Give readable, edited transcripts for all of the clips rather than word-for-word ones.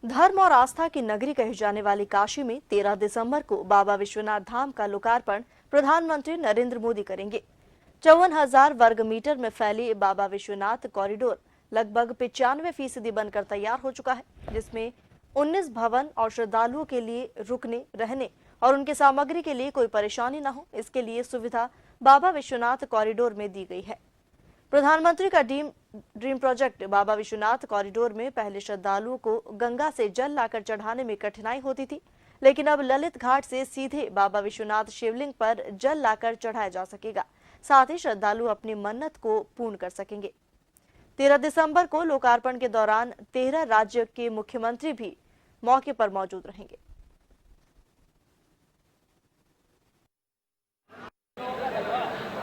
धर्म और आस्था की नगरी कही जाने वाली काशी में 13 दिसंबर को बाबा विश्वनाथ धाम का लोकार्पण प्रधानमंत्री नरेंद्र मोदी करेंगे। 54,000 वर्ग मीटर में फैली बाबा विश्वनाथ कॉरिडोर लगभग 95% बनकर तैयार हो चुका है, जिसमें 19 भवन और श्रद्धालुओं के लिए रुकने, रहने और उनकी सामग्री के लिए कोई परेशानी न हो, इसके लिए सुविधा बाबा विश्वनाथ कॉरिडोर में दी गई है। प्रधानमंत्री का ड्रीम प्रोजेक्ट बाबा विश्वनाथ कॉरिडोर में पहले श्रद्धालुओं को गंगा से जल लाकर चढ़ाने में कठिनाई होती थी, लेकिन अब ललित घाट से सीधे बाबा विश्वनाथ शिवलिंग पर जल लाकर चढ़ाया जा सकेगा। साथ ही श्रद्धालु अपनी मन्नत को पूर्ण कर सकेंगे। 13 दिसंबर को लोकार्पण के दौरान 13 राज्य के मुख्यमंत्री भी मौके पर मौजूद रहेंगे।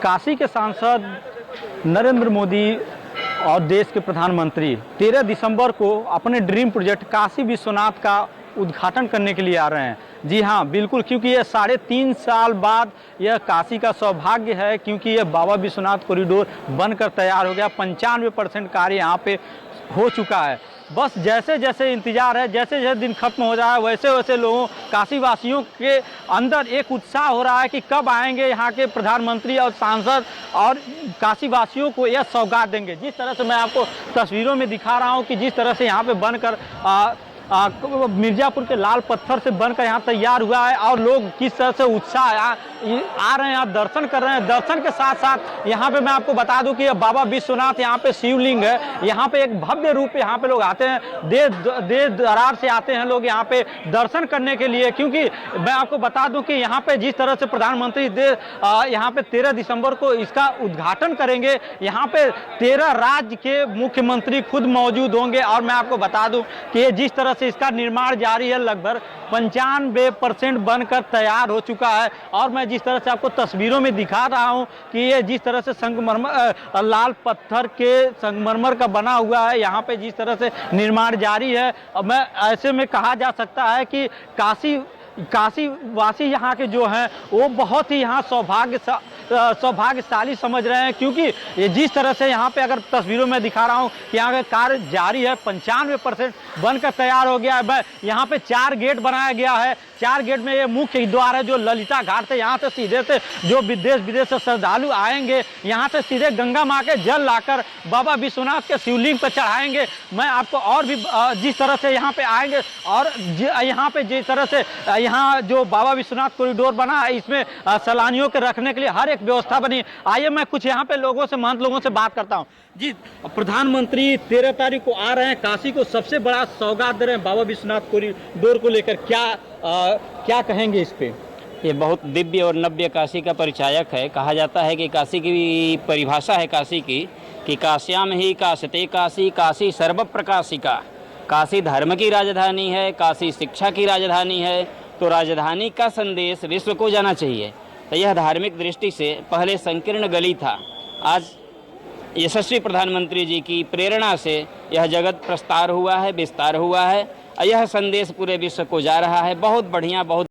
काशी के सांसद नरेंद्र मोदी और देश के प्रधानमंत्री 13 दिसंबर को अपने ड्रीम प्रोजेक्ट काशी विश्वनाथ का उद्घाटन करने के लिए आ रहे हैं। जी हाँ, बिल्कुल, क्योंकि यह 3.5 साल बाद यह काशी का सौभाग्य है, क्योंकि यह बाबा विश्वनाथ कॉरिडोर बनकर तैयार हो गया। 95% कार्य यहाँ पे हो चुका है। बस जैसे जैसे इंतजार है, जैसे जैसे दिन खत्म हो रहा है, वैसे वैसे लोगों काशी वासियों के अंदर एक उत्साह हो रहा है कि कब आएंगे यहाँ के प्रधानमंत्री और सांसद और काशी वासियों को यह सौगात देंगे। जिस तरह से मैं आपको तस्वीरों में दिखा रहा हूँ कि जिस तरह से यहाँ पे बनकर मिर्जापुर के लाल पत्थर से बनकर यहाँ तैयार हुआ है और लोग किस तरह से उत्साह आ रहे हैं, आप दर्शन कर रहे हैं। दर्शन के साथ साथ यहाँ पे मैं आपको बता दूं कि ये बाबा विश्वनाथ यहाँ पे शिवलिंग है। यहाँ पे एक भव्य रूप यहाँ पे लोग आते हैं, देश दरार से आते हैं लोग यहाँ पे दर्शन करने के लिए। क्योंकि मैं आपको बता दूं कि यहाँ पे जिस तरह से प्रधानमंत्री यहाँ पे 13 दिसंबर को इसका उद्घाटन करेंगे, यहाँ पे 13 राज्य के मुख्यमंत्री खुद मौजूद होंगे। और मैं आपको बता दूं कि जिस तरह से इसका निर्माण जारी है, लगभग 95% बनकर तैयार हो चुका है। और मैं जिस तरह से आपको तस्वीरों में दिखा रहा हूं कि ये जिस तरह से संगमरमर, लाल पत्थर के संगमरमर का बना हुआ है, यहाँ पे जिस तरह से निर्माण जारी है, मैं ऐसे में कहा जा सकता है कि काशी वासी यहाँ के जो हैं वो बहुत ही यहाँ सौभाग्यशाली समझ रहे हैं। क्योंकि ये जिस तरह से यहाँ पे अगर तस्वीरों में दिखा रहा हूँ कि यहाँ का कार्य जारी है, 95% बनकर तैयार हो गया है। यहाँ पे 4 गेट बनाया गया है। 4 गेट में ये मुख्य द्वार है जो ललिता घाट से यहाँ से सीधे से जो विदेश से श्रद्धालु आएंगे, यहाँ से सीधे गंगा माँ के जल लाकर बाबा विश्वनाथ के शिवलिंग पर चढ़ाएंगे। मैं आपको और भी जिस तरह से यहाँ पे आएंगे और यहाँ पे जिस तरह से यहाँ जो बाबा विश्वनाथ कॉरिडोर बना है, इसमें सैलानियों के रखने के लिए हर एक व्यवस्था बनी। आइए मैं कुछ यहाँ पे महंत लोगों से बात करता हूँ। जी, प्रधानमंत्री 13 तारीख को आ रहे हैं, काशी को सबसे बड़ा सौगात दे रहे हैं बाबा विश्वनाथ कॉरिडोर को लेकर, क्या कहेंगे इस पे? ये बहुत दिव्य और नव्य काशी का परिचायक है। कहा जाता है कि काशी की परिभाषा है काशी की कि काश्याम ही काशते काशी, काशी सर्व प्रकाशिका। काशी धर्म की राजधानी है, काशी शिक्षा की राजधानी है, तो राजधानी का संदेश विश्व को जाना चाहिए। तो यह धार्मिक दृष्टि से पहले संकीर्ण गली था, आज यशस्वी प्रधानमंत्री जी की प्रेरणा से यह जगत प्रस्तार हुआ है, विस्तार हुआ है। यह संदेश पूरे विश्व को जा रहा है। बहुत बढ़िया, बहुत